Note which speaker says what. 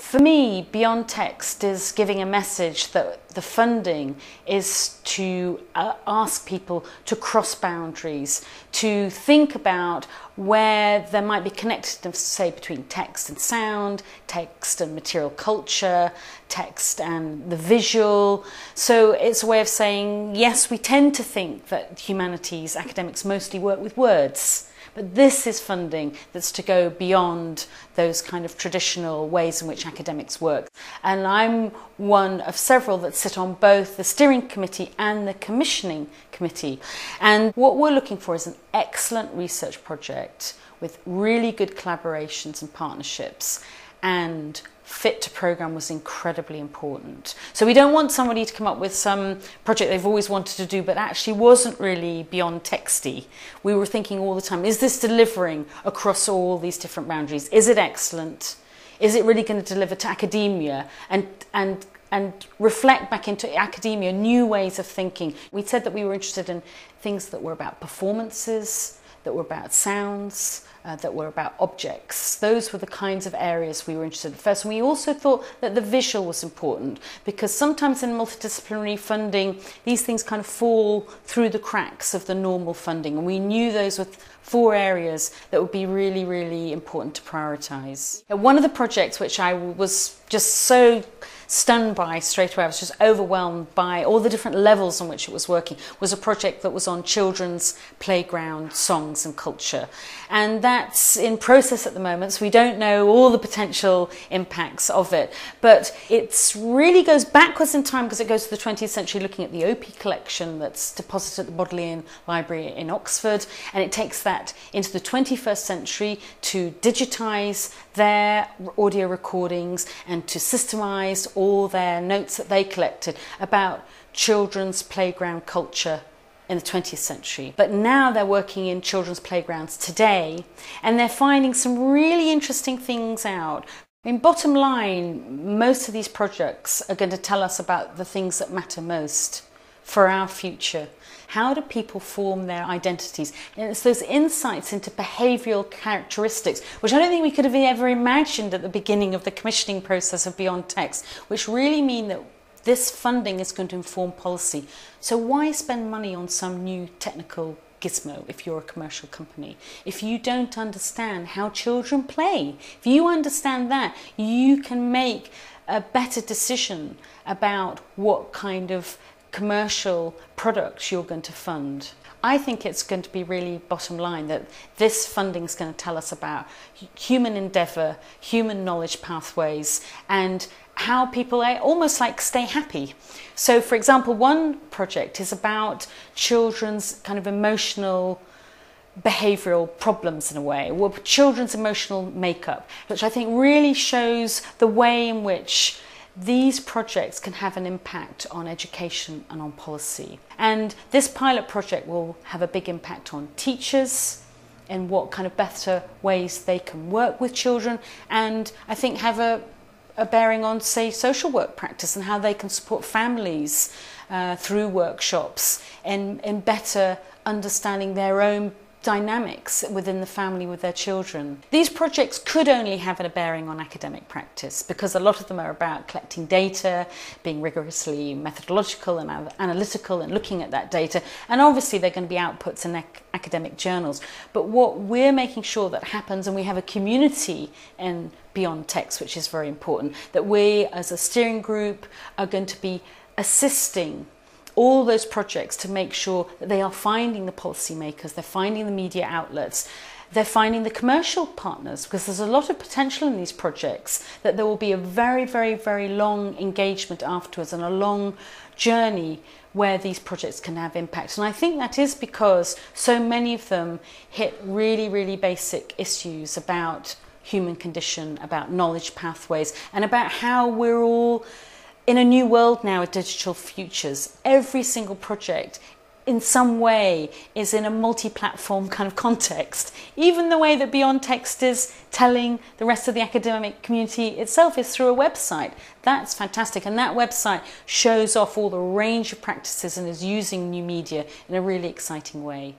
Speaker 1: For me, Beyond Text is giving a message that the funding is to ask people to cross boundaries, to think about where there might be connectedness, say, between text and sound, text and material culture, text and the visual. So it's a way of saying, yes, we tend to think that humanities academics mostly work with words, but this is funding that's to go beyond those kind of traditional ways in which academics work. And I'm one of several that sit on both the steering committee and the commissioning committee. And what we're looking for is an excellent research project with really good collaborations and partnerships, and fit to programme was incredibly important. So we don't want somebody to come up with some project they've always wanted to do but actually wasn't really beyond texty. We were thinking all the time, is this delivering across all these different boundaries? Is it excellent? Is it really going to deliver to academia and reflect back into academia new ways of thinking? We said that we were interested in things that were about performances, that were about sounds, that were about objects. Those were the kinds of areas we were interested in first. And we also thought that the visual was important, because sometimes in multidisciplinary funding, these things kind of fall through the cracks of the normal funding. And we knew those were 4 areas that would be really, really important to prioritise. One of the projects which I was just so stunned by straight away, I was just overwhelmed by all the different levels on which it was working, was a project that was on children's playground songs and culture. And that's in process at the moment, so we don't know all the potential impacts of it. But it really goes backwards in time, because it goes to the 20th century, looking at the Opie collection that's deposited at the Bodleian Library in Oxford, and it takes that into the 21st century to digitise their audio recordings and to systemize all their notes that they collected about children's playground culture in the 20th century. But now they're working in children's playgrounds today, and they're finding some really interesting things out. I mean, bottom line, most of these projects are going to tell us about the things that matter most for our future. How do people form their identities? And it's those insights into behavioural characteristics, which I don't think we could have ever imagined at the beginning of the commissioning process of Beyond Text, which really mean that this funding is going to inform policy. So why spend money on some new technical gizmo if you're a commercial company? If you don't understand how children play, if you understand that, you can make a better decision about what kind of commercial products you're going to fund. I think it's going to be really bottom line that this funding is going to tell us about human endeavour, human knowledge pathways, and how people almost like stay happy. So, for example, one project is about children's kind of emotional behavioural problems in a way, or children's emotional makeup, which I think really shows the way in which these projects can have an impact on education and on policy. And this pilot project will have a big impact on teachers and what kind of better ways they can work with children, and I think have a bearing on, say, social work practice and how they can support families through workshops and in better understanding their own dynamics within the family with their children. These projects could only have a bearing on academic practice, because a lot of them are about collecting data, being rigorously methodological and analytical and looking at that data, and obviously they're going to be outputs in academic journals. But what we're making sure that happens, and we have a community in Beyond Text, which is very important, that we as a steering group are going to be assisting all those projects to make sure that they are finding the policymakers, they're finding the media outlets, they're finding the commercial partners, because there's a lot of potential in these projects, that there will be a very, very, very long engagement afterwards and a long journey where these projects can have impact. And I think that is because so many of them hit really, really basic issues about human condition, about knowledge pathways, and about how we're all in a new world now with digital futures. Every single project in some way is in a multi-platform kind of context. Even the way that Beyond Text is telling the rest of the academic community itself is through a website. That's fantastic, and that website shows off all the range of practices and is using new media in a really exciting way.